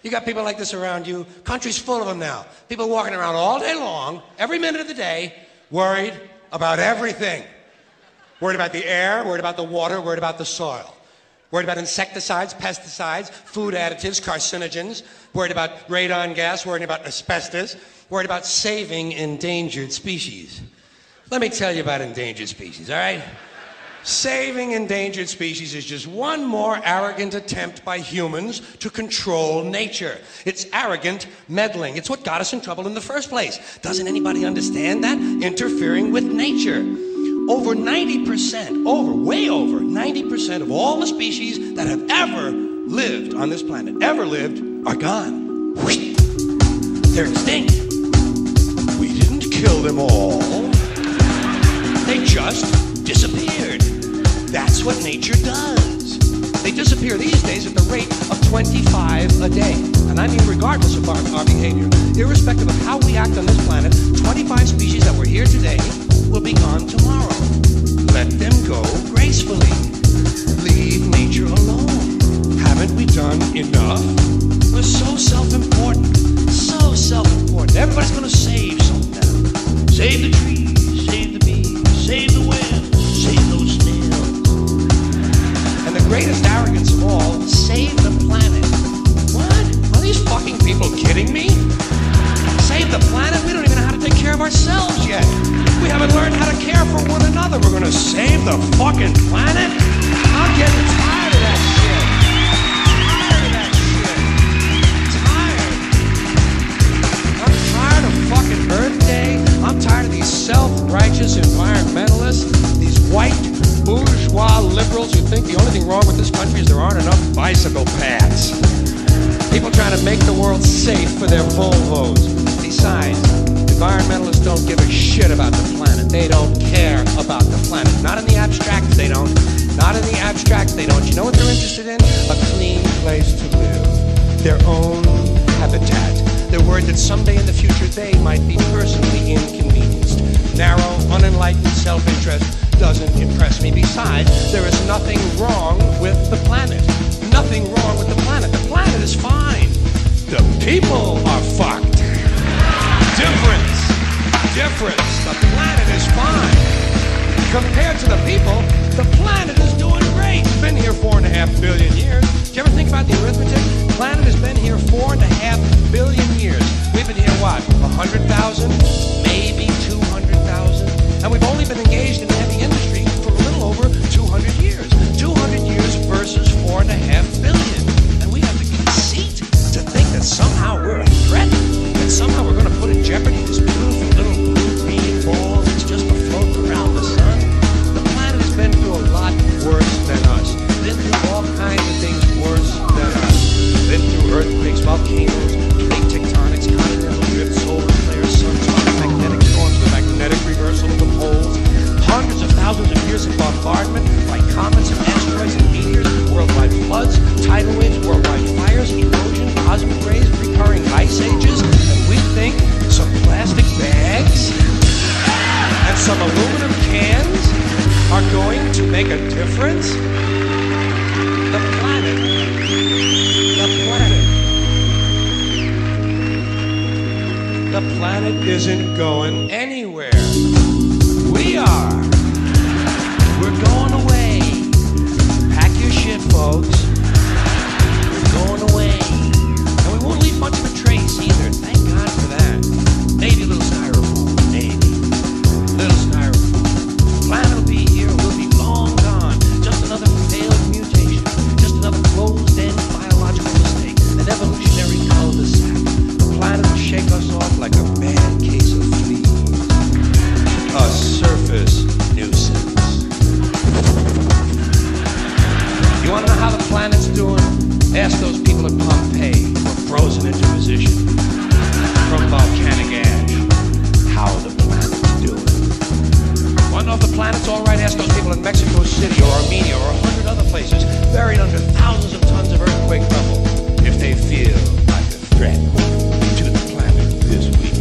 You got people like this around you. Country's full of them now. People walking around all day long, every minute of the day, worried about everything. Worried about the air, worried about the water, worried about the soil. Worried about insecticides, pesticides, food additives, carcinogens. Worried about radon gas, worried about asbestos. Worried about saving endangered species. Let me tell you about endangered species, all right? Saving endangered species is just one more arrogant attempt by humans to control nature. It's arrogant meddling. It's what got us in trouble in the first place. Doesn't anybody understand that? Interfering with nature. Over 90%, way over 90% of all the species that have ever lived on this planet, ever lived, are gone. They're extinct. We didn't kill them all. They just disappeared. That's what nature does. They disappear these days at the rate of 25 a day. And I mean regardless of our behavior. Irrespective of how we act on this planet, 25 species that were here today will be gone tomorrow. Let them go gracefully. Leave nature alone. Haven't we done enough? We're so self-important. So self-important. Everybody's going to save something now. Save the trees, save the bees, save the whales, save those snails. And the greatest arrogance of all, save the planet. What? Are these fucking people kidding me? Save the planet? We don't even know how to take care of ourselves yet. We haven't learned how to care for one another. We're gonna save the fucking planet? I'm getting tired of that shit. I'm tired of fucking Earth Day. I'm tired of these self-righteous environmentalists, these white bourgeois liberals who think the only thing wrong with this country is there aren't enough bicycle paths. People trying to make the world safe for their Volvos. Besides, environmentalists don't give a shit about the planet. They don't care about the planet. Not in the abstract, they don't. Not in the abstract, they don't. You know what they're interested in? A clean place to live. Their own habitat. They're worried that someday in the future they might be personally inconvenienced. Narrow, unenlightened self-interest doesn't impress me. Besides, there is nothing wrong with the planet. Nothing wrong with the planet. The planet is fine. The people are fucked. Difference. The planet is fine. Compared to the people, the planet is doing great. It's been here 4.5 billion years. Do you ever think about the arithmetic? The planet has been here 4.5 billion years. We've been here, what, 100,000? Maybe 200,000? And we've only been engaged in heavy industry for a little over 200 years. 200 years versus 4.5 billion. And we have the conceit to think that somehow we're a threat, that somehow we're going to put in jeopardy this beautiful little blue-green ball that's just afloat around the sun. The planet has been through a lot worse than us. Been through all kinds of things worse than us. Been through earthquakes, volcanoes, plate tectonics, continental drifts, solar flares, sunspots, magnetic storms, the magnetic reversal of the poles, hundreds of thousands of years of bombardment by comets and asteroids and meteors, worldwide floods, tidal waves, worldwide fires, erosion, cosmic rays, recurring ice ages, and we think some plastic bags and some aluminum cans are going to make a difference? The planet isn't going anywhere. We are. We're going away. Pack your shit, folks. We're going away. And we won't leave much of a trace either. Thank God for that. Maybe a little styrofoam. Maybe. Little styrofoam. The planet will be here. We'll be long gone. Just another failed mutation. Just another closed-end biological mistake. An evolutionary cul-de-sac. The planet will shake us off like a bad case of fleas. A surface nuisance. You want to know how the planet's doing? Ask those people at Pompeii who are frozen into position from volcanic ash how the planet's doing. Want to know if the planet's all right? Ask those people in Mexico City or Armenia or 100 other places buried under thousands of tons of earthquake rubble if they feel like a threat to the planet this week.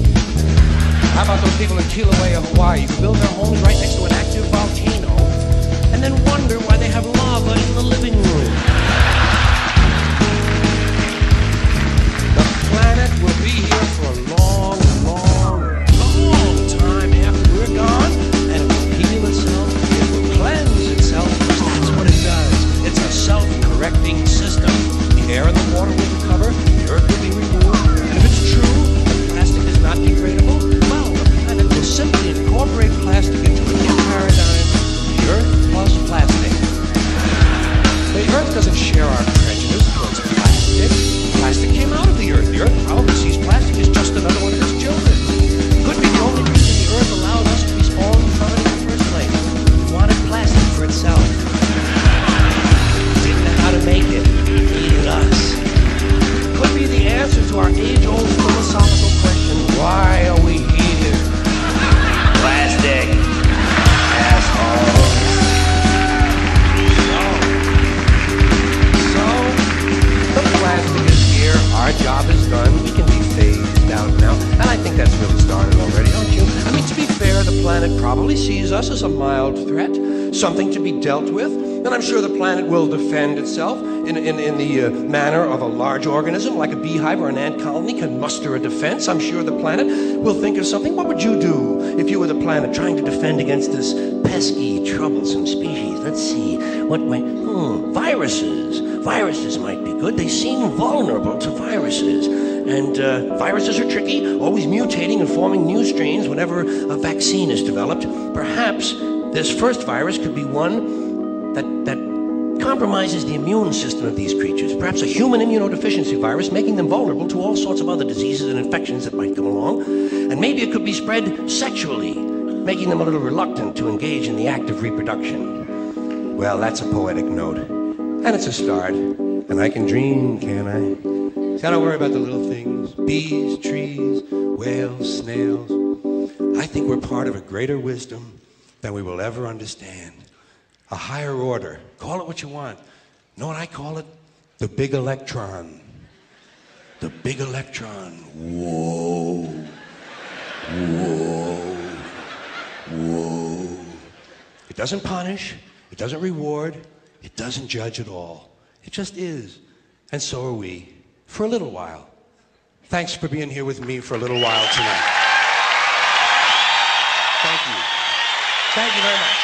How about those people in Kilauea, Hawaii who build their homes right next to an active volcano and then wonder why they have lava in the living room? our age-old philosophical question, why are we here? Plastic. Asshole. So, the plastic is here, our job is done, we can be phased out now, and I think that's really started already, don't you? I mean, to be fair, the planet probably sees us as a mild threat, something to be dealt with, and I'm sure the planet will defend itself in the manner of a large organism, like a beehive or an ant colony can muster a defense. I'm sure the planet will think of something. What would you do if you were the planet trying to defend against this pesky, troublesome species? Let's see. What might... viruses. Viruses might be good. They seem vulnerable to viruses. And viruses are tricky, always mutating and forming new strains whenever a vaccine is developed. Perhaps this first virus could be one that compromises the immune system of these creatures. Perhaps a human immunodeficiency virus, making them vulnerable to all sorts of other diseases and infections that might come along. And maybe it could be spread sexually, making them a little reluctant to engage in the act of reproduction. Well, that's a poetic note. And it's a start. And I can dream, can't I? See, I don't worry about the little things. Bees, trees, whales, snails. I think we're part of a greater wisdom than we will ever understand. A higher order. Call it what you want. Know what I call it? The big electron. The big electron. Whoa. Whoa. Whoa. It doesn't punish. It doesn't reward. It doesn't judge at all. It just is. And so are we. For a little while. Thanks for being here with me for a little while tonight. Thank you. Thank you very much.